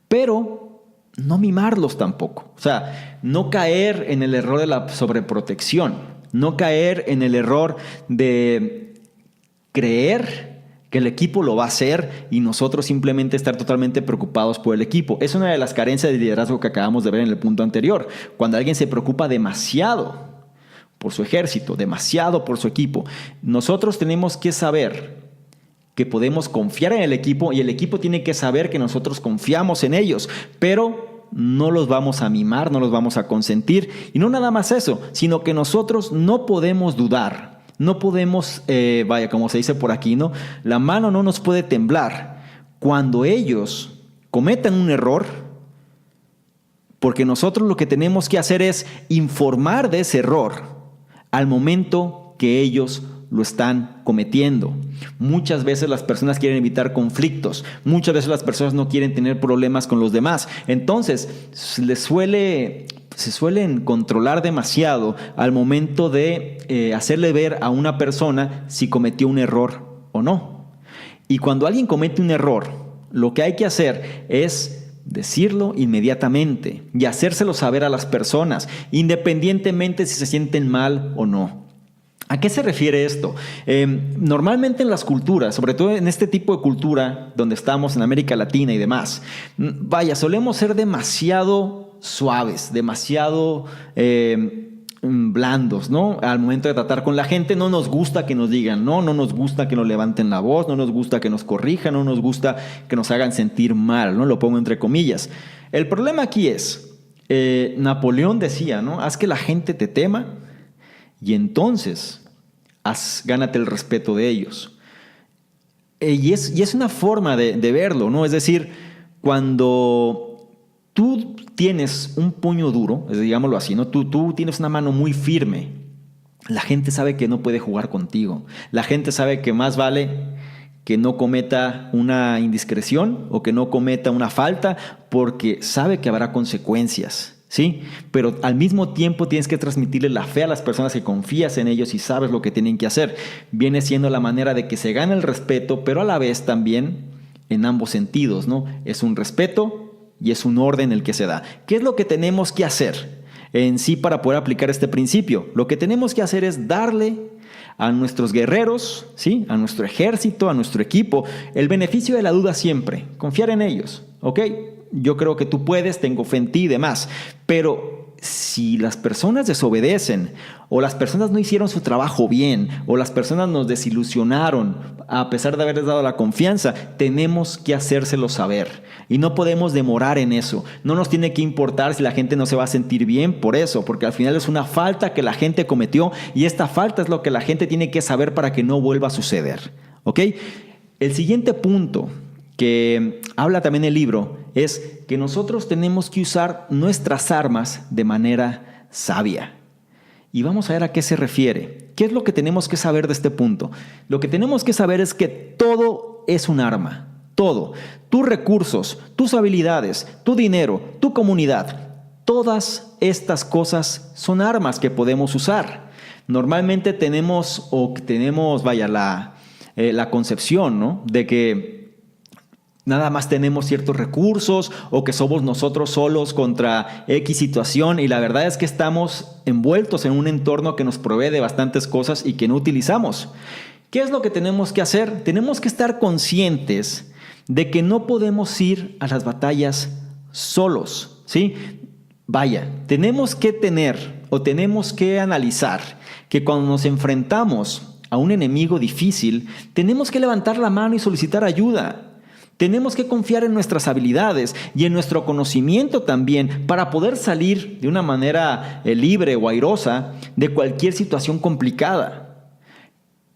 pero no mimarlos tampoco. O sea, no caer en el error de la sobreprotección, no caer en el error de creer que el equipo lo va a hacer y nosotros simplemente estar totalmente preocupados por el equipo. Es una de las carencias de liderazgo que acabamos de ver en el punto anterior. Cuando alguien se preocupa demasiado por su ejército, demasiado por su equipo, nosotros tenemos que saber que podemos confiar en el equipo y el equipo tiene que saber que nosotros confiamos en ellos, pero no los vamos a mimar, no los vamos a consentir. Y no nada más eso, sino que nosotros no podemos dudar, no podemos, como se dice por aquí, ¿no? La mano no nos puede temblar cuando ellos cometan un error, porque nosotros lo que tenemos que hacer es informar de ese error al momento que ellos lo están cometiendo. Muchas veces las personas quieren evitar conflictos, muchas veces las personas no quieren tener problemas con los demás, entonces se suelen controlar demasiado al momento de hacerle ver a una persona si cometió un error o no. Y cuando alguien comete un error, lo que hay que hacer es decirlo inmediatamente y hacérselo saber a las personas, independientemente si se sienten mal o no. ¿A qué se refiere esto? Normalmente en las culturas, sobre todo en este tipo de cultura donde estamos en América Latina y demás, solemos ser demasiado suaves, demasiado blandos, ¿no? Al momento de tratar con la gente no nos gusta que nos digan no nos gusta que nos levanten la voz, no nos gusta que nos corrijan, no nos gusta que nos hagan sentir mal, ¿no? Lo pongo entre comillas. El problema aquí es, Napoleón decía, ¿no? Haz que la gente te tema y entonces gánate el respeto de ellos. Y es una forma de verlo, ¿no? Es decir, cuando tú tienes un puño duro, digámoslo así, ¿no? Tú tienes una mano muy firme, la gente sabe que no puede jugar contigo. La gente sabe que más vale que no cometa una indiscreción o que no cometa una falta porque sabe que habrá consecuencias. ¿Sí? Pero al mismo tiempo tienes que transmitirle la fe a las personas que confías en ellos y sabes lo que tienen que hacer. Viene siendo la manera de que se gane el respeto, pero a la vez también en ambos sentidos, ¿no? Es un respeto y es un orden el que se da. ¿Qué es lo que tenemos que hacer en sí para poder aplicar este principio? Lo que tenemos que hacer es darle a nuestros guerreros, ¿sí?, a nuestro ejército, a nuestro equipo, el beneficio de la duda siempre. Confiar en ellos, ¿ok? Yo creo que tú puedes, tengo fe en ti y demás, pero si las personas desobedecen o las personas no hicieron su trabajo bien o las personas nos desilusionaron a pesar de haberles dado la confianza, tenemos que hacérselo saber. Y no podemos demorar en eso. No nos tiene que importar si la gente no se va a sentir bien por eso, porque al final es una falta que la gente cometió y esta falta es lo que la gente tiene que saber para que no vuelva a suceder. ¿Ok? El siguiente punto que habla también el libro es que nosotros tenemos que usar nuestras armas de manera sabia. Y vamos a ver a qué se refiere. ¿Qué es lo que tenemos que saber de este punto? Lo que tenemos que saber es que todo es un arma. Todo. Tus recursos, tus habilidades, tu dinero, tu comunidad. Todas estas cosas son armas que podemos usar. Normalmente tenemos la concepción, ¿no?, de que nada más tenemos ciertos recursos o que somos nosotros solos contra X situación, y la verdad es que estamos envueltos en un entorno que nos provee de bastantes cosas y que no utilizamos. ¿Qué es lo que tenemos que hacer? Tenemos que estar conscientes de que no podemos ir a las batallas solos, ¿sí? Tenemos que analizar que cuando nos enfrentamos a un enemigo difícil, tenemos que levantar la mano y solicitar ayuda. Tenemos que confiar en nuestras habilidades y en nuestro conocimiento también para poder salir de una manera libre o airosa de cualquier situación complicada.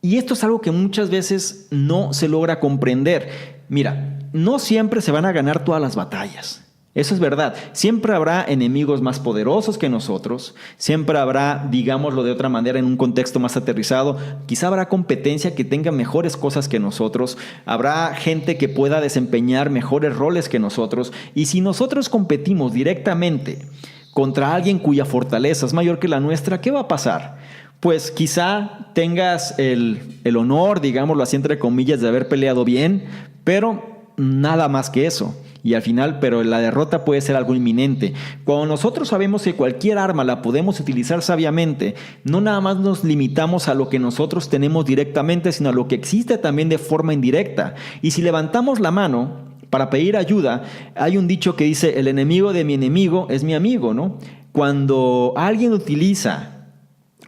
Y esto es algo que muchas veces no se logra comprender. Mira, no siempre se van a ganar todas las batallas. Eso es verdad. Siempre habrá enemigos más poderosos que nosotros. Siempre habrá, digámoslo de otra manera, en un contexto más aterrizado, quizá habrá competencia que tenga mejores cosas que nosotros. Habrá gente que pueda desempeñar mejores roles que nosotros. Y si nosotros competimos directamente contra alguien cuya fortaleza es mayor que la nuestra, ¿qué va a pasar? Pues quizá tengas el honor, digámoslo así entre comillas, de haber peleado bien, pero nada más que eso. Y al final, pero la derrota puede ser algo inminente. Cuando nosotros sabemos que cualquier arma la podemos utilizar sabiamente, no nada más nos limitamos a lo que nosotros tenemos directamente, sino a lo que existe también de forma indirecta. Y si levantamos la mano para pedir ayuda, hay un dicho que dice: el enemigo de mi enemigo es mi amigo, ¿no? Cuando alguien utiliza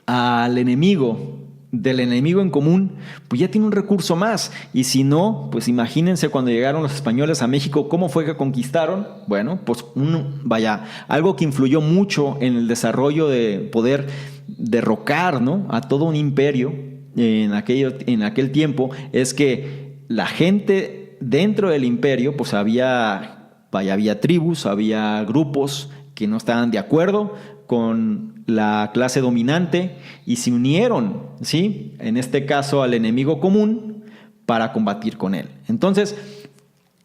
al enemigo del enemigo en común, pues ya tiene un recurso más. Y si no, pues imagínense cuando llegaron los españoles a México, ¿cómo fue que conquistaron? Bueno, pues algo que influyó mucho en el desarrollo de poder derrocar, ¿no?, a todo un imperio en aquel tiempo, es que la gente dentro del imperio, pues había tribus, había grupos que no estaban de acuerdo con la clase dominante y se unieron, ¿sí?, en este caso al enemigo común, para combatir con él. Entonces,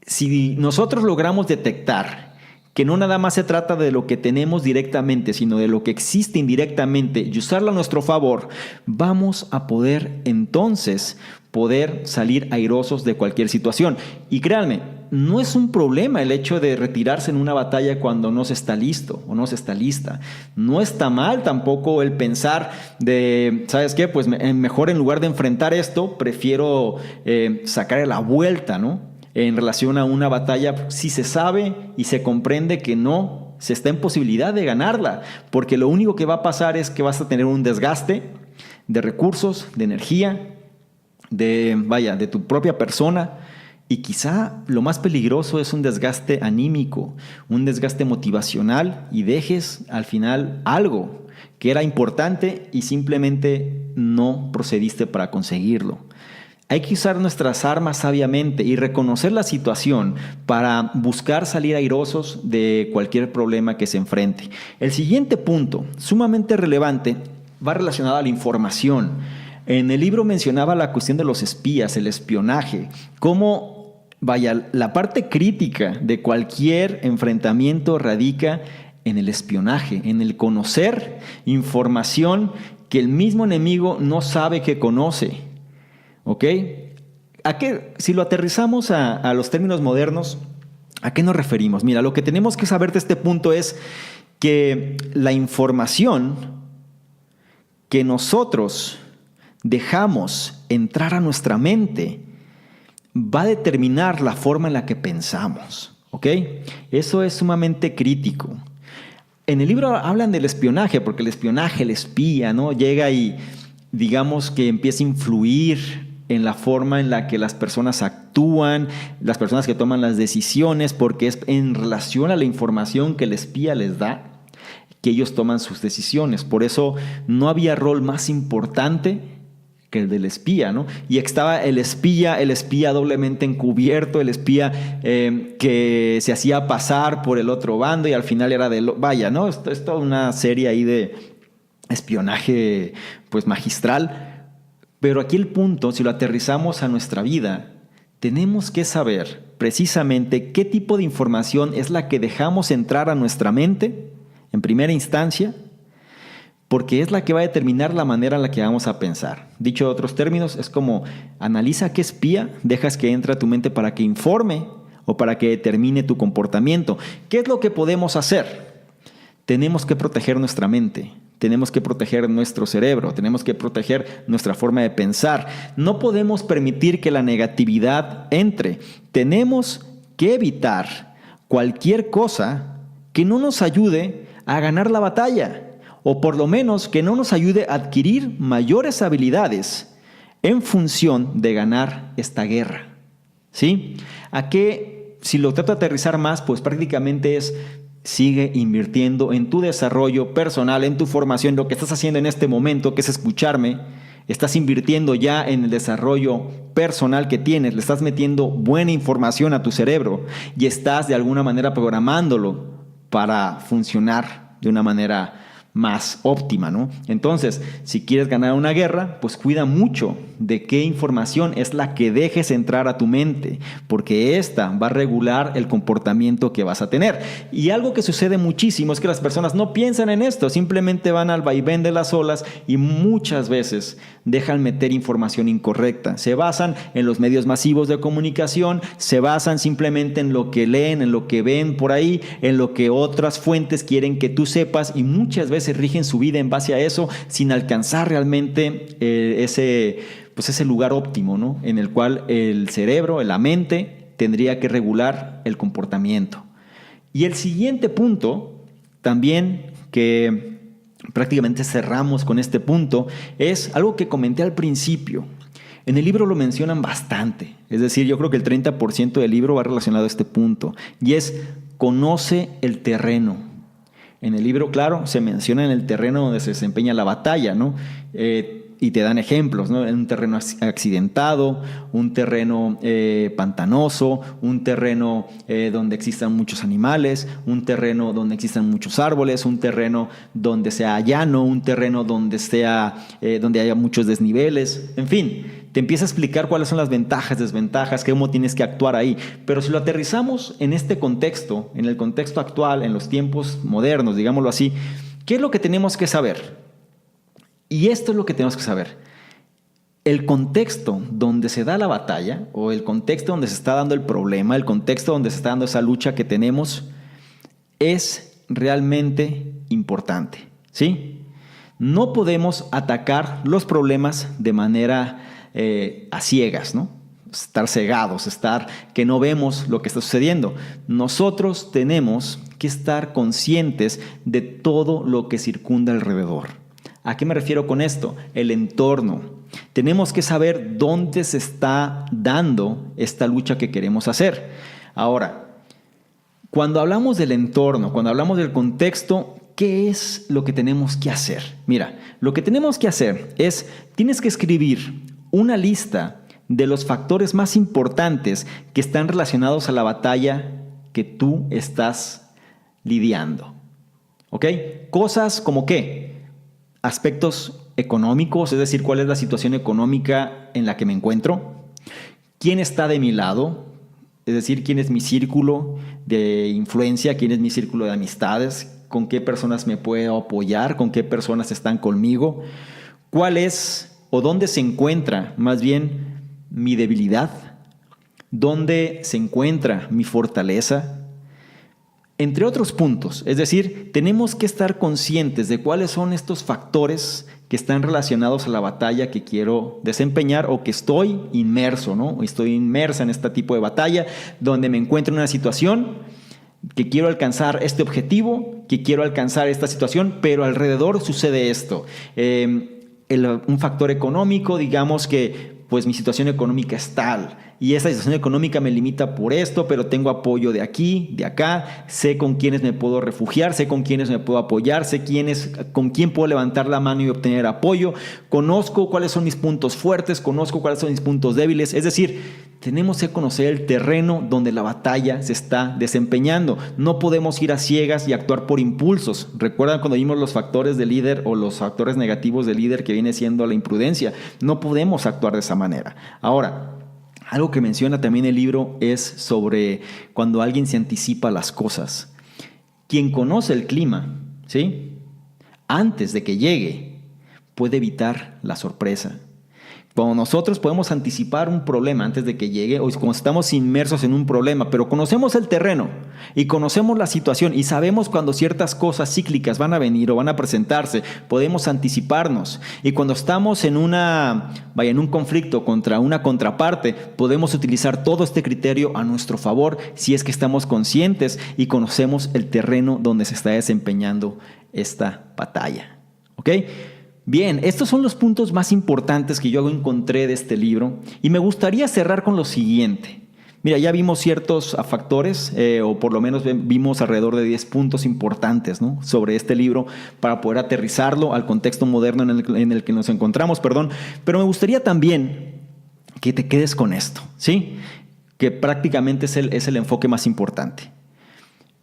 si nosotros logramos detectar que no nada más se trata de lo que tenemos directamente, sino de lo que existe indirectamente, y usarlo a nuestro favor, vamos a poder entonces salir airosos de cualquier situación. Y créanme, no es un problema el hecho de retirarse en una batalla cuando no se está listo o no se está lista. No está mal tampoco el pensar de, ¿sabes qué? Pues mejor en lugar de enfrentar esto, prefiero sacarle la vuelta, ¿no?, en relación a una batalla, si se sabe y se comprende que no se está en posibilidad de ganarla, porque lo único que va a pasar es que vas a tener un desgaste de recursos, de energía, de tu propia persona. Y quizá lo más peligroso es un desgaste anímico, un desgaste motivacional, y dejes al final algo que era importante y simplemente no procediste para conseguirlo. Hay que usar nuestras armas sabiamente y reconocer la situación para buscar salir airosos de cualquier problema que se enfrente. El siguiente punto, sumamente relevante, va relacionado a la información. En el libro mencionaba la cuestión de los espías, el espionaje, cómo la parte crítica de cualquier enfrentamiento radica en el espionaje, en el conocer información que el mismo enemigo no sabe que conoce. ¿Ok? Si lo aterrizamos a los términos modernos, ¿a qué nos referimos? Mira, lo que tenemos que saber de este punto es que la información que nosotros dejamos entrar a nuestra mente va a determinar la forma en la que pensamos. ¿Ok? Eso es sumamente crítico. En el libro hablan del espionaje, porque el espionaje, el espía, ¿no?, llega y digamos que empieza a influir en la forma en la que las personas actúan, las personas que toman las decisiones, porque es en relación a la información que el espía les da que ellos toman sus decisiones. Por eso no había rol más importante que el del espía, ¿no? Y estaba el espía doblemente encubierto, el espía que se hacía pasar por el otro bando y al final era vaya, ¿no? Esto es toda una serie ahí de espionaje pues magistral. Pero aquí el punto, si lo aterrizamos a nuestra vida, tenemos que saber precisamente qué tipo de información es la que dejamos entrar a nuestra mente en primera instancia, porque es la que va a determinar la manera en la que vamos a pensar. Dicho en otros términos, es como analiza qué espía dejas que entre a tu mente para que informe o para que determine tu comportamiento. ¿Qué es lo que podemos hacer? Tenemos que proteger nuestra mente, tenemos que proteger nuestro cerebro, tenemos que proteger nuestra forma de pensar. No podemos permitir que la negatividad entre. Tenemos que evitar cualquier cosa que no nos ayude a ganar la batalla, o por lo menos que no nos ayude a adquirir mayores habilidades en función de ganar esta guerra. ¿Sí? ¿A qué? Si lo trato de aterrizar más, pues prácticamente es: sigue invirtiendo en tu desarrollo personal, en tu formación, lo que estás haciendo en este momento, que es escucharme. Estás invirtiendo ya en el desarrollo personal que tienes, le estás metiendo buena información a tu cerebro y estás de alguna manera programándolo para funcionar de una manera más óptima, ¿no? Entonces, si quieres ganar una guerra, pues cuida mucho de qué información es la que dejes entrar a tu mente, porque esta va a regular el comportamiento que vas a tener. Y algo que sucede muchísimo es que las personas no piensan en esto, simplemente van al vaivén de las olas y muchas veces dejan meter información incorrecta. Se basan en los medios masivos de comunicación, se basan simplemente en lo que leen, en lo que ven por ahí, en lo que otras fuentes quieren que tú sepas, y muchas veces rigen su vida en base a eso sin alcanzar realmente ese lugar óptimo, ¿no? En el cual el cerebro, la mente, tendría que regular el comportamiento. Y el siguiente punto, también que prácticamente cerramos con este punto, es algo que comenté al principio. En el libro lo mencionan bastante, es decir, yo creo que el 30% del libro va relacionado a este punto, y es: conoce el terreno. En el libro, claro, se menciona en el terreno donde se desempeña la batalla, ¿no? Y te dan ejemplos, ¿no? En un terreno accidentado, un terreno pantanoso, un terreno donde existan muchos animales, un terreno donde existan muchos árboles, un terreno donde sea llano, un terreno donde haya muchos desniveles, en fin. Te empieza a explicar cuáles son las ventajas, desventajas, cómo tienes que actuar ahí. Pero si lo aterrizamos en este contexto, en el contexto actual, en los tiempos modernos, digámoslo así, ¿qué es lo que tenemos que saber? Y esto es lo que tenemos que saber. El contexto donde se da la batalla, o el contexto donde se está dando el problema, el contexto donde se está dando esa lucha que tenemos, es realmente importante, ¿sí? No podemos atacar los problemas de manera a ciegas, ¿no? Estar cegados, que no vemos lo que está sucediendo. Nosotros tenemos que estar conscientes de todo lo que circunda alrededor. ¿A qué me refiero con esto? El entorno. Tenemos que saber dónde se está dando esta lucha que queremos hacer. Ahora, cuando hablamos del entorno, cuando hablamos del contexto, ¿qué es lo que tenemos que hacer? Mira, lo que tenemos que hacer es: tienes que escribir una lista de los factores más importantes que están relacionados a la batalla que tú estás lidiando. ¿Ok? Cosas como ¿qué? Aspectos económicos, es decir, cuál es la situación económica en la que me encuentro, quién está de mi lado, es decir, quién es mi círculo de influencia, quién es mi círculo de amistades, con qué personas me puedo apoyar, con qué personas están conmigo, cuál es o dónde se encuentra más bien mi debilidad, dónde se encuentra mi fortaleza, entre otros puntos. Es decir, tenemos que estar conscientes de cuáles son estos factores que están relacionados a la batalla que quiero desempeñar o que estoy inmerso, ¿no? Estoy inmersa en este tipo de batalla donde me encuentro en una situación que quiero alcanzar este objetivo, que quiero alcanzar esta situación, pero alrededor sucede esto. Un factor económico, digamos que pues mi situación económica es tal y esa situación económica me limita por esto, pero tengo apoyo de aquí, de acá, sé con quiénes me puedo refugiar, sé con quiénes me puedo apoyar, sé con quién puedo levantar la mano y obtener apoyo, conozco cuáles son mis puntos fuertes, conozco cuáles son mis puntos débiles, es decir, tenemos que conocer el terreno donde la batalla se está desempeñando. No podemos ir a ciegas y actuar por impulsos. ¿Recuerdan cuando vimos los factores del líder o los factores negativos del líder que viene siendo la imprudencia? No podemos actuar de esa manera. Ahora, algo que menciona también el libro es sobre cuando alguien se anticipa las cosas. Quien conoce el clima, ¿sí?, antes de que llegue, puede evitar la sorpresa. Cuando nosotros podemos anticipar un problema antes de que llegue, o cuando estamos inmersos en un problema, pero conocemos el terreno y conocemos la situación y sabemos cuando ciertas cosas cíclicas van a venir o van a presentarse, podemos anticiparnos. Y cuando estamos en un conflicto contra una contraparte, podemos utilizar todo este criterio a nuestro favor si es que estamos conscientes y conocemos el terreno donde se está desempeñando esta batalla. ¿Ok? Bien, estos son los puntos más importantes que yo encontré de este libro y me gustaría cerrar con lo siguiente. Mira, ya vimos ciertos factores, o por lo menos vimos alrededor de 10 puntos importantes, ¿no?, sobre este libro para poder aterrizarlo al contexto moderno en el que nos encontramos, pero me gustaría también que te quedes con esto, ¿sí?, que prácticamente es el enfoque más importante.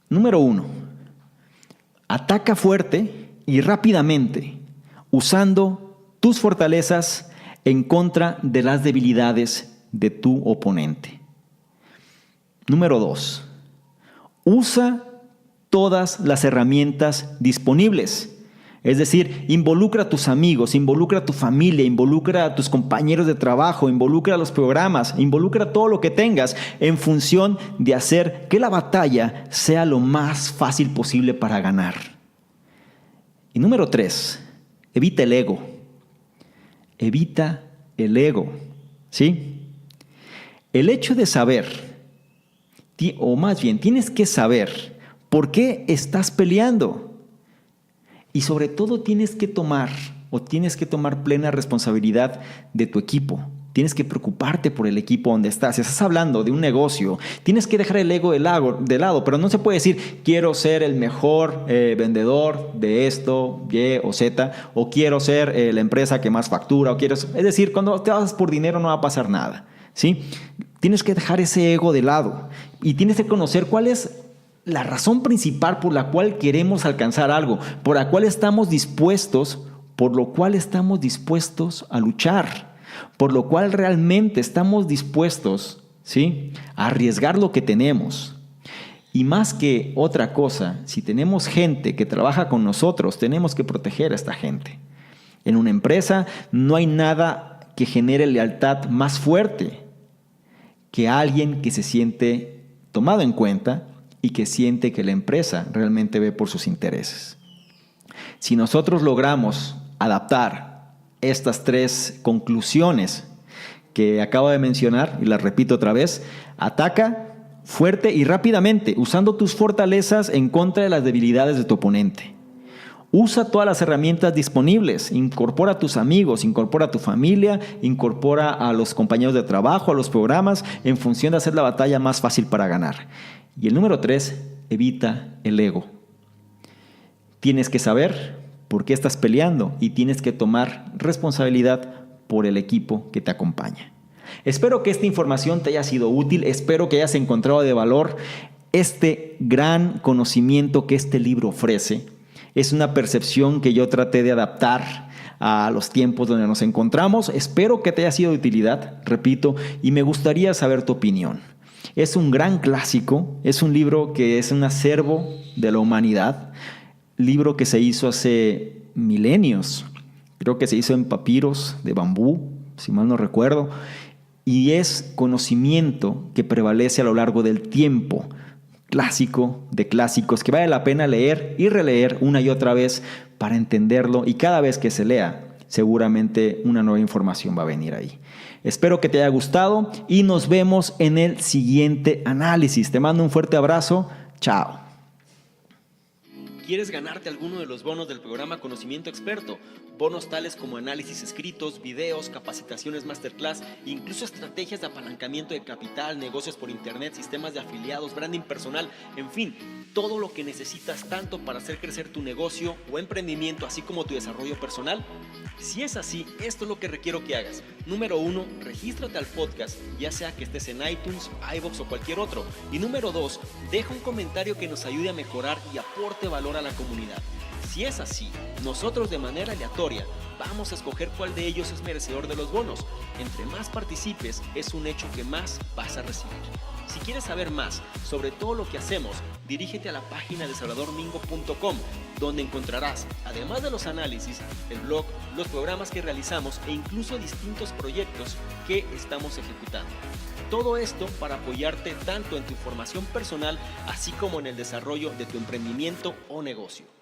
Número 1, ataca fuerte y rápidamente, usando tus fortalezas en contra de las debilidades de tu oponente. Número 2. Usa todas las herramientas disponibles. Es decir, involucra a tus amigos, involucra a tu familia, involucra a tus compañeros de trabajo, involucra a los programas, involucra todo lo que tengas en función de hacer que la batalla sea lo más fácil posible para ganar. Y número 3. Evita el ego. Evita el ego. ¿Sí? El hecho de saber, o más bien, tienes que saber por qué estás peleando. Y sobre todo tienes que tomar plena responsabilidad de tu equipo. Tienes que preocuparte por el equipo donde estás. Si estás hablando de un negocio, tienes que dejar el ego de lado, pero no se puede decir, quiero ser el mejor vendedor de esto, Y o Z, o quiero ser la empresa que más factura, es decir, cuando te vas por dinero no va a pasar nada, ¿sí? Tienes que dejar ese ego de lado y tienes que conocer cuál es la razón principal por la cual queremos alcanzar algo, por lo cual estamos dispuestos a luchar. Por lo cual realmente estamos dispuestos, ¿sí?, a arriesgar lo que tenemos. Y más que otra cosa, si tenemos gente que trabaja con nosotros, tenemos que proteger a esta gente. En una empresa no hay nada que genere lealtad más fuerte que alguien que se siente tomado en cuenta y que siente que la empresa realmente ve por sus intereses. Si nosotros logramos adaptar estas 3 conclusiones que acabo de mencionar, y las repito otra vez: ataca fuerte y rápidamente, usando tus fortalezas en contra de las debilidades de tu oponente. Usa todas las herramientas disponibles, incorpora a tus amigos, incorpora a tu familia, incorpora a los compañeros de trabajo, a los programas, en función de hacer la batalla más fácil para ganar. Y el número 3, evita el ego. Tienes que saber por qué estás peleando y tienes que tomar responsabilidad por el equipo que te acompaña. Espero que esta información te haya sido útil, espero que hayas encontrado de valor este gran conocimiento que este libro ofrece. Es una percepción que yo traté de adaptar a los tiempos donde nos encontramos. Espero que te haya sido de utilidad, repito, y me gustaría saber tu opinión. Es un gran clásico, es un libro que es un acervo de la humanidad, libro que se hizo hace milenios, creo que se hizo en papiros de bambú, si mal no recuerdo, y es conocimiento que prevalece a lo largo del tiempo, clásico de clásicos, que vale la pena leer y releer una y otra vez para entenderlo, y cada vez que se lea, seguramente una nueva información va a venir ahí. Espero que te haya gustado y nos vemos en el siguiente análisis. Te mando un fuerte abrazo. Chao. quieres ganarte alguno de los bonos del programa Conocimiento Experto, bonos tales como análisis escritos, videos, capacitaciones masterclass, incluso estrategias de apalancamiento de capital, negocios por internet, sistemas de afiliados, branding personal, en fin, todo lo que necesitas tanto para hacer crecer tu negocio o emprendimiento, así como tu desarrollo personal. Si es así, esto es lo que requiero que hagas. Número 1, regístrate al podcast, ya sea que estés en iTunes, iVoox o cualquier otro. Y número 2, deja un comentario que nos ayude a mejorar y aporte valor a la comunidad. Si es así, nosotros de manera aleatoria vamos a escoger cuál de ellos es merecedor de los bonos. Entre más participes, es un hecho que más vas a recibir. Si quieres saber más sobre todo lo que hacemos, dirígete a la página de salvadormingo.com, donde encontrarás, además de los análisis, el blog, los programas que realizamos e incluso distintos proyectos que estamos ejecutando. Todo esto para apoyarte tanto en tu formación personal, así como en el desarrollo de tu emprendimiento o negocio.